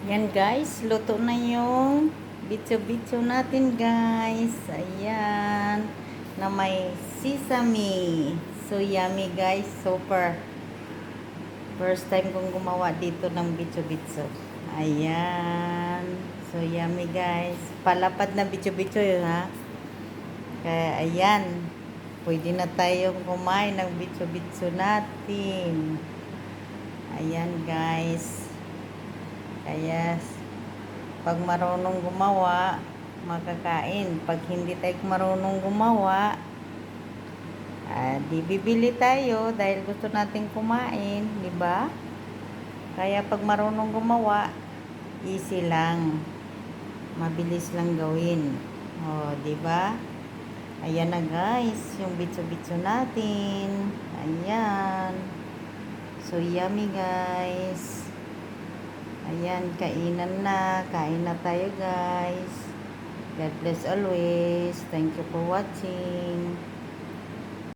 Yan guys, luto na yung bitso-bitso natin guys. Ayan. Na may sesame. So yummy guys. Super. First time kong gumawa dito ng bitso-bitso. Ayan. So yummy guys. Palapad na bitso-bitso yun ha. Kaya ayan. Pwede na tayong kumain ng bitso-bitso natin. Ayan guys. Kaya pag marunong gumawa, makakain. Pag hindi tayo marunong gumawa, di bibili tayo dahil gusto nating kumain, di ba? Kaya pag marunong gumawa, easy lang. Mabilis lang gawin. Oh, di ba? Ayan na guys, yung bitso-bitso natin. Ayan. So yummy guys. Ayan, kainan na. Kain na tayo guys. God bless always. Thank you for watching.